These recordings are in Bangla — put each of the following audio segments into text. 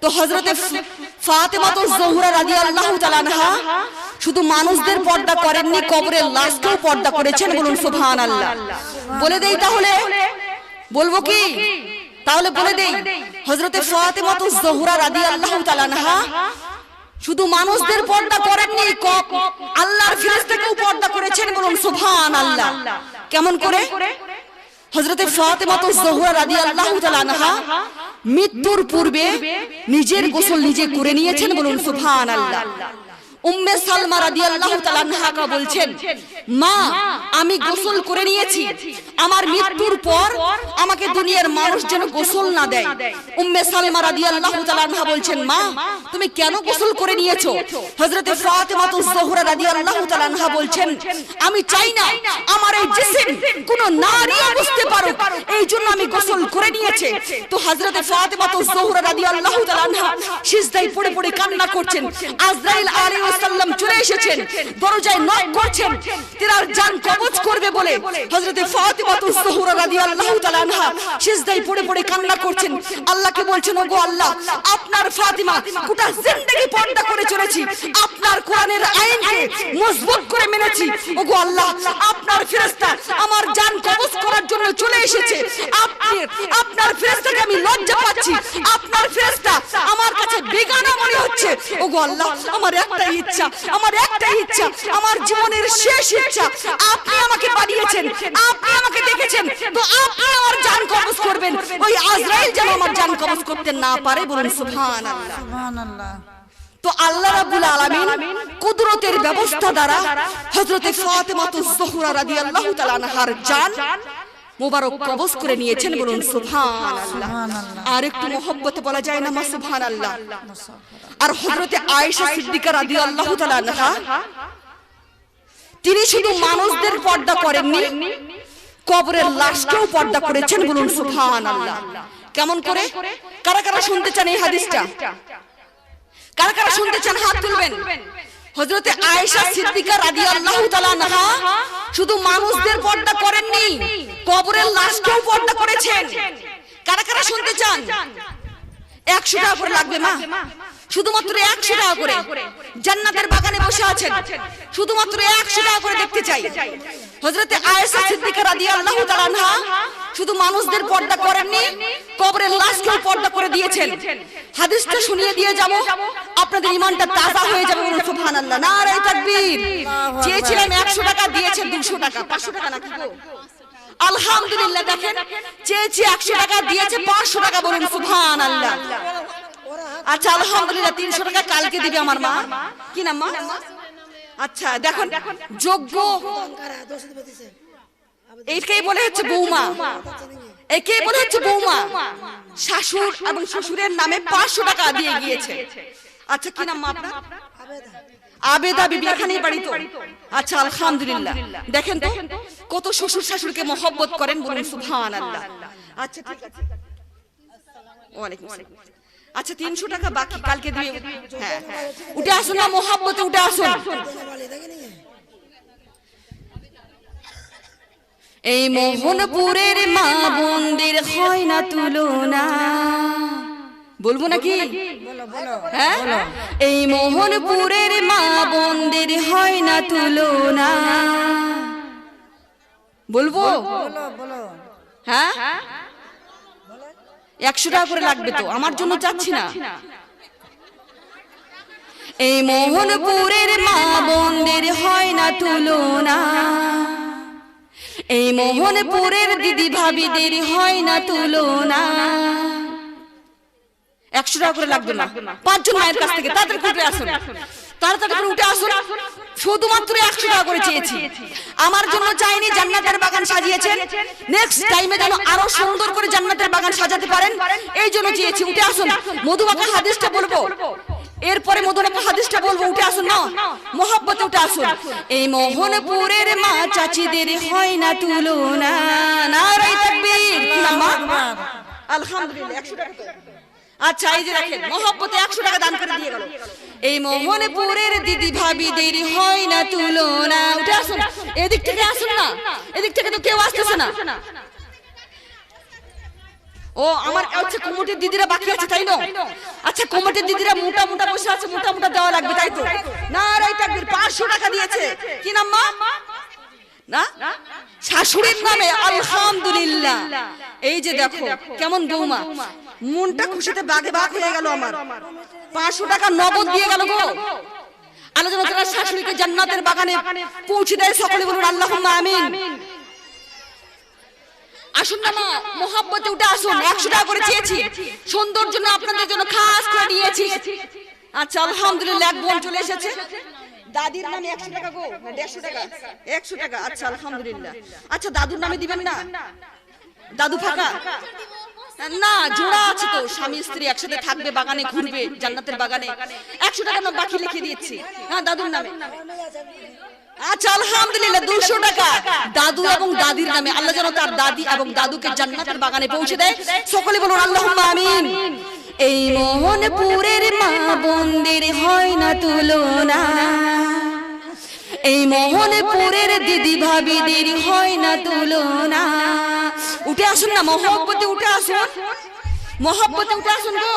তো হযরতে ফাতেমাতুজ জোহরা রাদিয়াল্লাহু তাআলা আনহা শুধু মানুষদের পর্দা করেননি, কবরের লাশকেও পর্দা করেছেন। বলুন সুবহানাল্লাহ। বলে দেই তাহলে, বলবো কি? তাহলে বলে দেই, হযরতে ফাতেমাতুজ জোহরা রাদিয়াল্লাহু তাআলা আনহা শুধু মানুষদের পর্দা করেননি, আল্লাহর ফেরেশতাকেও পর্দা করেছেন। বলুন সুবহানাল্লাহ। কেমন করে? হযরতে ফাতেমাতুজ জোহরা রাদিয়াল্লাহু তাআলা আনহা মৃত্যুর পূর্বে নিজের গোসল নিজে করে নিয়েছেন। বলুন সুবহানাল্লাহ। উম্মে সালমা রাদিয়াল্লাহু তাআলা আনহা বলছেন, মা আমি গোসল করে নিয়েছি, আমার মৃত্যুর পর আমাকে দুনিয়ার মানুষ যেন গোসল না দেয়। উম্মে সালমা রাদিয়াল্লাহু তাআলা আনহা বলছেন, মা তুমি কেন গোসল করে নিয়েছো? হযরতে ফাতেমাতুজ জোহরা রাদিয়াল্লাহু তাআলা আনহা বলছেন, আমি চাই না আমার এই জিসিম কোন নারী বুঝতে পারুক, এই জন্য আমি গোসল করে নিয়েছি। তো হযরতে ফাতেমাতুজ জোহরা রাদিয়াল্লাহু তাআলা আনহা সিজদায় পড়ে পড়ে কান্না করছেন। আজরাইল আলাইহিস সালাম চলে এসেছেন, দরজায় নক করছেন, তিনার জান কবজ করবে বলে হযরতে ফাতেমাতুজ জোহরা রাদিয়াল্লাহু তাআলা আনহা সিজদায় পড়ে পড়ে কান্না করছেন। আল্লাহকে বলছেন, ওগো আল্লাহ, আপনার ফাতিমা গোটা জিন্দেগি পর্দা করে চলেছি, আপনার কোরআনের আইনকে মজবুত করে মেনেছি। ওগো আল্লাহ, আপনার ফেরেশতা আমার জান কবজ করার জন্য চলে এসেছে, আপনার ফেরেশতাকে আমি লজ্জা পাচ্ছি, আপনার ফেরেশতা আমার কাছে বেগানা মনে হচ্ছে। ওগো আল্লাহ, আমার একটাই ইচ্ছা, আমার আমার জীবনের শেষ ইচ্ছা, আপনি আমাকে পাঠিয়েছেন, আপনি আমাকে দেখেছেন, তো আপনি আমার জান কবজ করবেন, ওই আজরাইল যেন আমার জান কবজ করতে না পারে। বলুন সুবহানাল্লাহ। সুবহানাল্লাহ। তো আল্লাহ রাব্বুল আলামিন কুদরতের ব্যবস্থা দ্বারা হযরতে ফাতেমাতুজ জোহরা রাদিয়াল্লাহু তাআলা আনহার জান মোবারক কবজ করে নিয়েছেন। বলুন সুবহানাল্লাহ। আর একটু মহব্বতে বলা যায় না মা সুবহানাল্লাহ। আর হযরতে আয়েশা সিদ্দিকা রাদিয়াল্লাহু তাআলা আনহা তিনি শুধু মানুষদের পর্দা করেননি, কবরের লাশকেও পর্দা করেছেন। বলুন সুবহানাল্লাহ। কেমন করে? কারা কারা শুনতে চান এই হাদিসটা? কারা কারা শুনতে চান হাত তুলবেন। হযরতে আয়েশা সিদ্দিকা রাদিয়াল্লাহু তাআলা আনহা শুধু মানুষদের পর্দা করেননি, কবরের লাশকেও পর্দা করেছেন। কারা কারা শুনতে চান? 100 টাকা করে লাগবে মা, শুধুমাত্র 100 টাকা করে। জান্নাতের বাগানে বসে আছেন, শুধুমাত্র 100 টাকা করে দেখতে চাই। হযরতে আয়েশা সিদ্দিকা রাদিয়াল্লাহু তাআলা আনহা শুধু মানুষদের পর্দা করেননি, কবরের লাশকেও পর্দা করে দিয়েছেন। হাদিসটা শুনিয়ে দিয়ে যাব, আপনাদের ঈমানটা তাজা হয়ে যাবে। বলুন সুবহানাল্লাহ। নারে তাকবীর। চেয়েছিলাম 100 টাকা, দিয়েছে 200 টাকা, 500 টাকা নাকি গো? আলহামদুলিল্লাহ। দেখেন, চেয়েছি 100 টাকা, দিয়েছে 500 টাকা। বলুন সুবহানাল্লাহ। আচ্ছা আলহামদুলিল্লাহ। 300 টাকা কালকে দিবে আমার মা। কি নাম মা? আচ্ছা দেখুন, যোগ্য এইটাই বলে হচ্ছে বৌমা, একেই বলে হচ্ছে বৌমা। শাশুড় এবং শ্বশুরের নামে 500 টাকা দিয়ে গিয়েছে। আচ্ছা কি নাম মা আপনার? আবেদা বিবি। এখানেই বাড়ি তো? আচ্ছা আলহামদুলিল্লাহ। দেখেন তো কত শ্বশুর শাশুড়িকে মহব্বত করেন। বলুন সুবহানাল্লাহ। আচ্ছা ঠিক আছে। ওয়ালাইকুম আসসালাম। আচ্ছা 300 টাকা বাকি, কালকে দিয়ে। হ্যাঁ উঠে আসুন না মহব্বতে, উঠে আসুন। এই মোহনপুরের মা বোনদের হয় না তুলনা। বলবো নাকি? হ্যাঁ, এই মোহনপুরের মা বোনদের হয় না তুলনা। বলবো? হ্যাঁ 100 টাকা করে লাগবে তো, আমার জন্য চাচ্ছি না। এই মোহনপুরের মা বোনদের হয় না তুলনা, এই মোহনপুরের দিদি ভাবিদের হয় না তুলনা। 100 টাকা করে লাগবে না। 5 জন মায়ের কাছ থেকে তাড়াতাড়ি উঠে আসুন, তাড়াতাড়ি করে উঠে আসুন। শুধুমাত্র 100 টাকা করে চেয়েছি, আমার জন্য চাইনি। জান্নাতের বাগান সাজিয়েছেন, নেক্সট টাইমে যেন আরো সুন্দর করে জান্নাতের বাগান সাজাতে পারেন, এই জন্য চেয়েছি। উঠে আসুন। মধুবাকা হাদিসটা বলবো, এরপরে মধুবাকা হাদিসটা বলবো। উঠে আসুন না মোহাব্বতে, উঠে আসুন। এই মোহনপুরের মা চাচিদের হয় না তুলনা। নারে তাকবীর। কি নাম মা? আলহামদুলিল্লাহ। 100 টাকা। আচ্ছা এই যে দেখেন, মোহাব্বতে 100 টাকা দান করে দিয়ে গেল। এই মোহনপুরের দিদি ভাবিদের হয় না তুলনা। উঠে আসুন, এদিক থেকে আসুন না, এদিক থেকে তো কেউ আসতেছে না। ও আমার আচ্ছা কমিটির দিদিরা বাকি আছে তাই না? আচ্ছা কমিটির দিদিরা মোটা মোটা বসে আছে, মোটা মোটা দেওয়া লাগবে তাই তো? না রে তাকবীর, 500 টাকা দিয়েছে। কি নাম মা? না শাশুড়ির নামে আলহামদুলিল্লাহ। এই যে দেখো কেমন বৌমা, মনটা খুশিতে বাগে বাগ হয়ে গেল আমার। 500 টাকা নগদ দিয়ে গেল গো। আলোচনা করা শাশুড়িকে জান্নাতের বাগানে পৌঁছে দেয়, সকলে বলুন আল্লাহুম্মা আমিন। আসুন না মা, মোহাব্বতে উঠে আসুন। 100 টাকা করে চেয়েছি, সৌন্দর্যের জন্য আপনাদের জন্য খাস করে নিয়েছি। আচ্ছা আলহামদুলিল্লাহ, এক বোন চলে এসেছে। দাদির নামে 100 টাকা গো, 150 টাকা, 100 টাকা। আচ্ছা আলহামদুলিল্লাহ। আচ্ছা দাদুর নামে দিবেন না? দাদু ফাঁকা না, জোড়া আছে তো, স্বামী স্ত্রী একসাথে থাকবে, বাগানে ঘুরবে, জান্নাতের বাগানে। 100 টাকা না বাকি লিখে দিয়েছি, হ্যাঁ দাদুর নামে। আচ্ছা আলহামদুলিল্লাহ 200 টাকা দাদু এবং দাদির নামে। আল্লাহ যেন তার দাদি এবং দাদুকে জান্নাতের বাগানে পৌঁছে দেয়, সকলে বলুন আল্লাহুম্মা আমিন। এই মোহনপুরের মা বোনদের হয় না তুলনা, এই মোহনপুরের দিদি ভাবিদের হয় না তুলনা। উঠে আসুন না, মহব্বতে উঠে আসুন, মহব্বতে উঠে আসুন গো।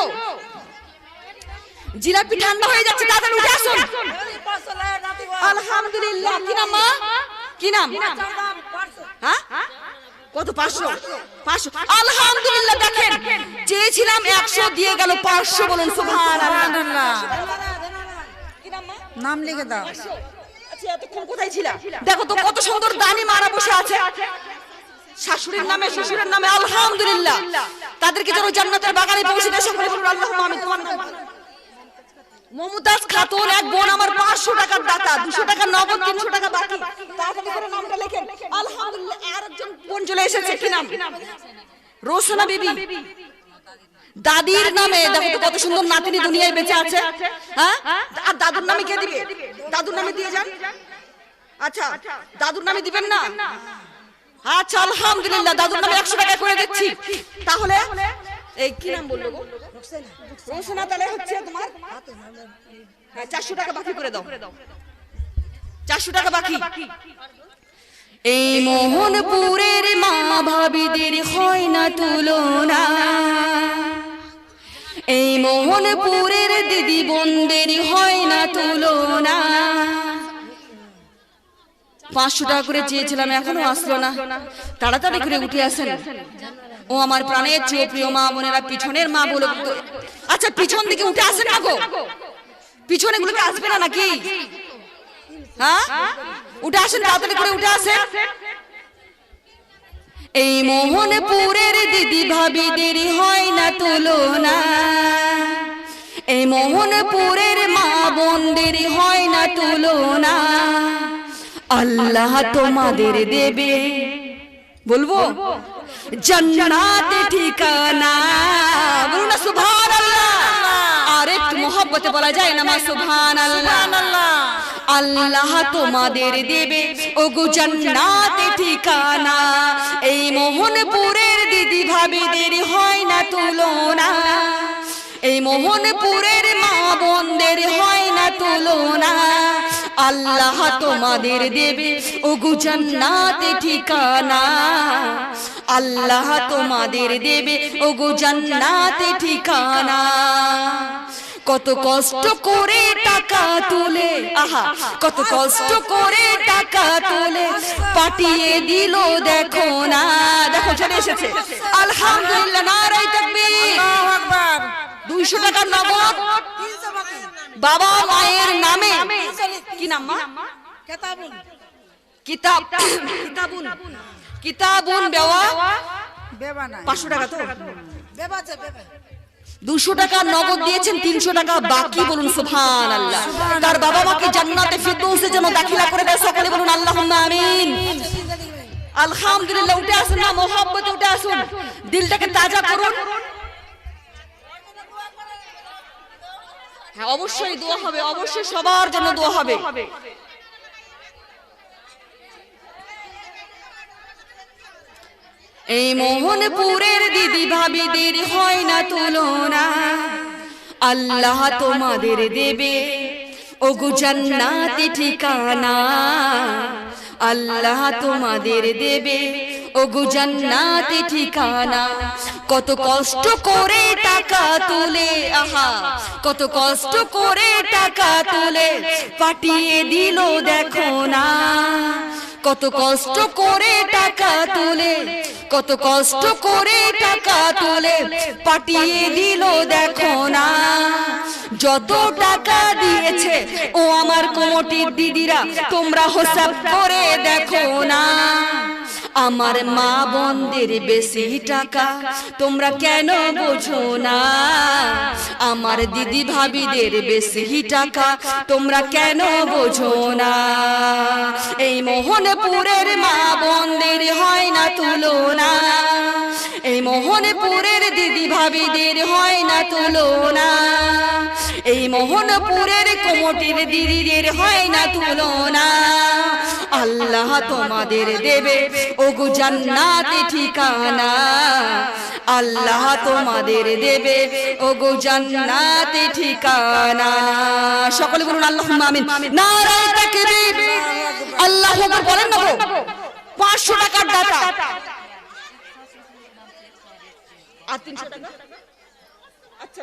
জিলাপি ঠান্ডা হয়ে যাচ্ছে, তাড়াতাড়ি উঠে আসুন। আলহামদুলিল্লাহ। কি নাম মা? কি নাম? হ্যাঁ কত? 500। আলহামদুলিল্লাহ। দেখেন চেয়েছিলাম 100 দিয়ে গেল 500, বলুন সুবহানাল্লাহ। নাম লিখে দাও। আচ্ছা এতক্ষণ কোথায় ছিলা? দেখো তো কত সুন্দর দানি মারা বসে আছে, শাশুড়ির নামে শ্বশুরের নামে। আলহামদুলিল্লাহ, তাদেরকে যেন জান্নাতের বাগানে পৌঁছে দেয়, সকলে বলুন আল্লাহুম্মা আমিন। তোমার নাম? মমতাজ খাতুন, এক বোন আমার 500 টাকার দাতা, 200 টাকা নগদ, 300 টাকা বাকি। তাড়াতাড়ি করে নামটা লেখেন। আলহামদুলিল্লাহ, আরেকজন বোন চলে এসেছে। কি নাম? রোশনা বিবি। দাদির নামে দেখো তো কত সুন্দর নাতিনি দুনিয়ায় বেঁচে আছে, হ্যাঁ? আর দাদুর নামে কে দিবে? দাদুর নামে দিয়ে যান। আচ্ছা দাদুর নামে দিবেন না? আচ্ছা আলহামদুলিল্লাহ, দাদুর নামে 100 টাকা করে দিচ্ছি। তাহলে এই কি নাম বললো গো? রোশনা। তাহলে হচ্ছে তোমার 400 টাকা বাকি করে দাও, 400 টাকা বাকি। এই মোহনপুরের মা ভাবিদের হয় না তুলনা, এই মোহনপুরের দিদি বোনদের হয় না তুলনা। 500 টাকা করে চেয়েছিলাম, এখনো আসলো না। তাড়াতাড়ি করে উঠে আসেন ও আমার প্রাণের চেয়ে প্রিয় মা বোনেরা। পিছনের মা বলো। আচ্ছা পিছন দিকে উঠে আসেন না গো, পিছনে গুলোকে আসবে না নাকি? হ্যাঁ উঠে আসেন, তাড়াতাড়ি করে উঠে আসেন। এই মোহনপুরের দিদি ভাবিদের হয় না তুলনা, এই মোহনপুরের মা বোনদের হয় না তুলনা। আল্লাহ তোমাদের দেবে, বলবো জান্নাতে ঠিকানা, বলুন না সুবহানাল্লাহ। আর একটু মহব্বতে বলা যায় না মা সুবহানাল্লাহ। আল্লাহ তোমাদের দেবে ওগো জান্নাতে ঠিকানা, এই মোহনপুরের দিদি ভাবিদের হয় না তুলনা, এই মোহনপুরের মা বোনদের হয় না তুলনা। আল্লাহ তোমাদের দেবে ওগো জান্নাতে ঠিকানা, আল্লাহ তোমাদের দেবে ওগো জান্নাতে ঠিকানা। কত কষ্ট করে টাকা তুলে, আহা কত কষ্ট করে টাকা তুলে পাঠিয়ে দিল দেখো না। দেখো চলে এসেছে, আলহামদুলিল্লাহ, নারায়ে তাকবীর। 200 টাকা নগদ বাবা মায়ের নামে। কি নাম মা? কিতাবুন। কিতাবুন, কিতাবুন বেওয়া 500 টাকা তো 200 টাকা নগদ দিয়েছেন, 300 টাকা বাকি, বলুন সুবহানাল্লাহ। তার বাবা মাকে জান্নাতে ফিরদৌসে যেন দাখিলা করে দেয়, সকলে বলুন আল্লাহুম্মা আমিন। আলহামদুলিল্লাহ। উঠে আসুন না, মহব্বতে উঠে আসুন, দিলটাকে তাজা করুন। হ্যাঁ অবশ্যই দোয়া হবে, অবশ্যই সবার জন্য দোয়া হবে। এই মোহনপুরের দিদি ভাবিদের হয় না তুলনা, আল্লাহ তোমাদের দেবে ওগো জান্নাতে ঠিকানা, আল্লাহ তোমাদের দেবে ওগো জান্নাতে ঠিকানা। কত কষ্ট করে টাকা তুলে, আহা কত কষ্ট করে টাকা তুলে পাঠিয়ে দিল দেখো না। কত কষ্ট করে টাকা তুলে, কত কষ্ট করে টাকা তুলে পাঠিয়ে দিল দেখো না। যত টাকা দিয়েছে ও আমার কমিটির দিদিরা, তোমরা হিসাব করে দেখো না। আমার মা বোনদের বেশি টাকা তোমরা কেন বোঝো না? আমার দিদি ভাবিদের বেশি টাকা তোমরা কেন বোঝো না? এই মোহনপুরের মা বোনদের হয় না তুলনা, এই মোহনপুরের দিদি ভাবিদের হয় না তুলনা, এই মোহনপুরের কমিটির দিদিদের হয় না তুলনা। আল্লাহ তোমাদের দেবে ওগো জান্নাতে ঠিকানা, আল্লাহ তোমাদের দেবে ওগো জান্নাতে ঠিকানা। সকলে বলুন আল্লাহুম্মা আমিন। নারায়ে তাকবীর, আল্লাহু আকবার বলেন না গো। 500 টাকার দাতা আর 300 টাকা। আচ্ছা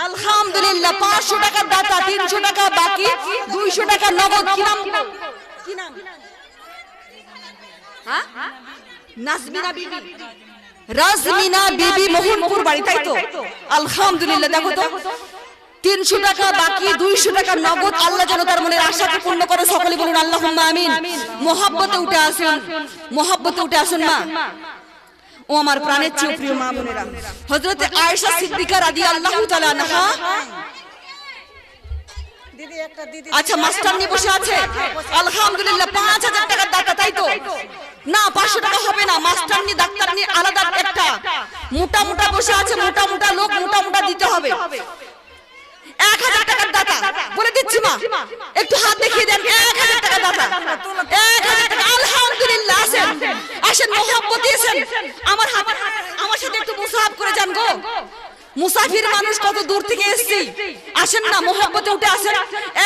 আলহামদুলিল্লাহ, 500 টাকার দাতা, 300 টাকা বাকি, 200 টাকা নগদ। কি নাম? কি নাম? হ্যাঁ, নাজমিনা বিবি, রাজমিনা বিবি, মোহনপুর বাড়ি, তাই তো? আলহামদুলিল্লাহ। দেখো তো 300 টাকা বাকি, 200 টাকা নগদ। আল্লাহ যেন তার মনের আশাকে পূর্ণ করে। সকলে বলুন আল্লাহুম্মা আমিন। মোহাব্বতে উঠে আসুন, মোহাব্বতে উঠে আসুন মা। ও আমার প্রাণের চেয়ে প্রিয় মা বোনেরা, হযরত আয়েশা সিদ্দিকা রাদিয়াল্লাহু তাআলা আনহা। আচ্ছা মাস্টারনি বসে আছে, আলহামদুলিল্লাহ 5000 টাকার দাতা, তাই তো? না 500 টাকা হবে না, মাস্টারনি ডাক্তারনি আলাদা একটা। মোটা মোটা বসে আছে, মোটা মোটা লোক, মোটা মোটা দিতে হবে। 1000 টাকার দাতা বলে দিচ্ছি মা, একটু হাত দেখিয়ে দেন। 1000 টাকা দাতা, 1000 টাকা। আলহামদুলিল্লাহ, আসেন আসেন, মোহাব্বতে আসেন। আমার হাত, আমার সাথে একটু মুসাহাব করে যান গো। মুসাফির মানুষ, কত দূর থেকে এসেছি। আসেন না, মোহাব্বতে উঠে আসেন।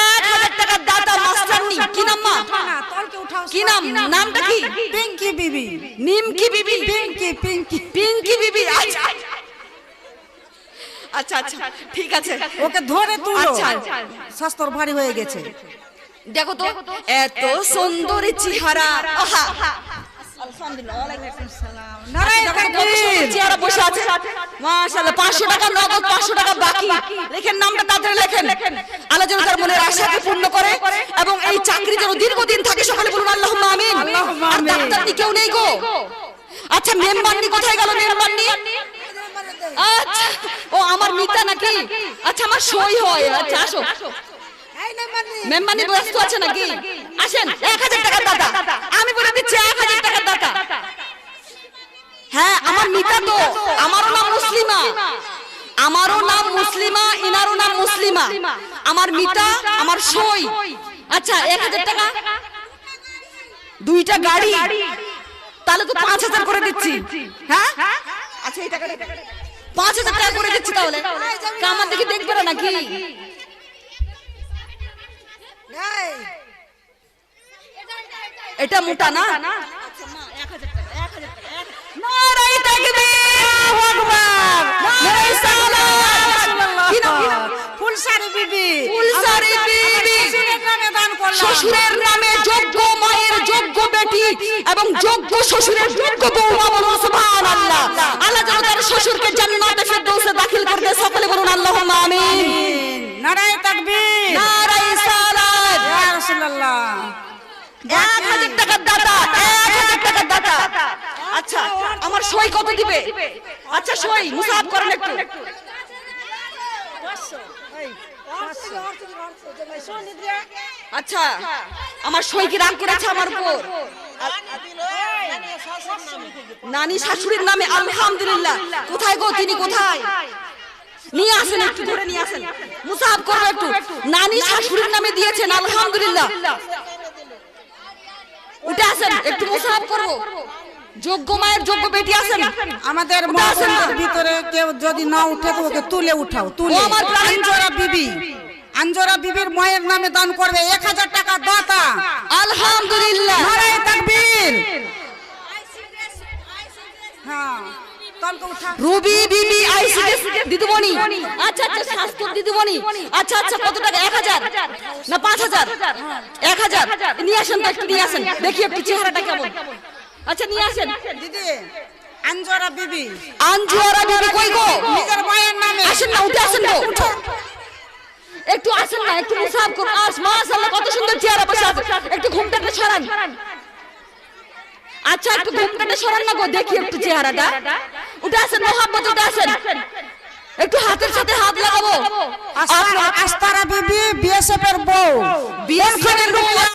1000 টাকার দাতা মাস্টারনি। কি নাম মা? কি নাম? নামটা কি? পিঙ্কি বিবি। নিমকি বিবি? পিঙ্কি পিঙ্কি পিঙ্কি বিবি। আচ্ছা আচ্ছা আচ্ছা, ঠিক আছে। ওকে ধরে তুলো, আচ্ছা শাস্তর ভারী হয়ে গেছে। দেখো তো এত সুন্দর চেহারা, আহা নারায়ে তাকবীর। চেহারা বসে আছে, মাশাআল্লাহ। 500 টাকা নগদ, 500 টাকা বাকি। লেখেন নামটা, তাড়াতাড়ি লেখেন। আল্লাহ যেন তার মনের আশাকে পূর্ণ করে এবং এই চাকরি যেন দীর্ঘদিন থাকে। সকলে বলুন আল্লাহুম্মা আমিন। আর ডাক্তারনি কেউ নেই গো? আচ্ছা মেম্বারনি কোথায় গেল? মেম্বারনি? আচ্ছা, ও আমার মিতা নাকি? আচ্ছা আমার সই হয়। আচ্ছা আসো। মেম্বারনি ব্যস্ত আছে নাকি? আসেন। 1000 টাকার দাতা, আমি বলে দিচ্ছি 1000 টাকার দাতা। হ্যাঁ আমার মিতা তো, আমারও নাম মুসলিমা, আমারও নাম মুসলিমা, ইনারও নাম মুসলিমা। আমার মিতা, আমার সই। আচ্ছা 1000 টাকা, 2টা গাড়ি, তাহলে তো 5000 করে দিচ্ছি। হ্যাঁ আচ্ছা এই টাকাটা 5000 টাকা করে দিচ্ছি। তাহলে আমার দিকে দেখবে না নাকি? এটা মোটা না? আচ্ছা মা 1000 টাকা, 1000 টাকা। নারায়ে তাকবীর, আল্লাহু আকবার, নারায়ে সালাত। কি নাম? ফুলসারি বিবি। ফুলসারি বিবি, শ্বশুরের নামে দান করলাম। শ্বশুরের নামে যোগ্য মায়ের যোগ্য বেটি এবং যোগ্য শ্বশুরের যোগ্য বৌমা। বলুন সুবহানাল্লাহ। আল্লাহ যেন তার শ্বশুরকে জান্নাতে ফেরদৌসে দাখিল করতে। সকলে বলুন আল্লাহুম্মা আমিন। নারায়ে তাকবীর, নারায়ে সালাত। ইয়া রাসূলুল্লাহ। 1000 টাকার দাতা, 1000 টাকার দাতা। আচ্ছা আমার সই কত দিবে? আচ্ছা সই মুসাহাব করেন একটু। আচ্ছা আমার সই কি রাগ করেছে আমার উপর? নানি শাশুড়ির নামে, আলহামদুলিল্লাহ। কোথায় গো তিনি? কোথায়? নিয়ে আসেন, একটু ধরে নিয়ে আসেন। মুসাহাব করবো একটু। নানি শাশুড়ির নামে দিয়েছেন, আলহামদুলিল্লাহ। উঠে আসেন, একটু মুসাহাব করবো। যোগ্য মায়ের যোগ্য বেটি আসেন। আমাদের মহল্লার ভিতরে কেউ যদি না উঠে তো ওকে তুলে উঠাও, তুলে। ও আমার প্রাণ আঞ্জরা বিবি, আঞ্জরা বিবির মায়ের নামে দান করবে 1000 টাকা দাতা। আলহামদুলিল্লাহ। নারায়ে তাকবীর। হ্যাঁ তলকে উঠা রুবি বিবি আইসিডিএস দিদিমণি। আচ্ছা আচ্ছা স্বাস্থ্য দিদিমণি। আচ্ছা আচ্ছা কত টাকা? 1000 না 5000? 1000 নিয়ে আসেন তো, একটু নিয়ে আসেন দেখি একটু চেহারাটা কেমন। আচ্ছা নিয়ে আসেন। দিদি আঞ্জরা বিবি। আঞ্জুয়ারা বিবি কই গো? নিজের মায়ের নামে। আসেন না, উঠে আসেন তো, একটু আসেন না, একটু মুসাফ করুন। মাশাআল্লাহ কত সুন্দর চেহারা বসে আছে। একটু ঘুমটাকে সরান। আচ্ছা একটু ঘুমটাকে সরান না গো, দেখি একটু চেহারাটা। উঠে আসেন মোহাম্মদ, উঠে আসেন, একটু হাতের সাথে হাত লাগাবো। আস্তারা বিবি বিএসএফ এর বউ। বিএসএফ এর বউ।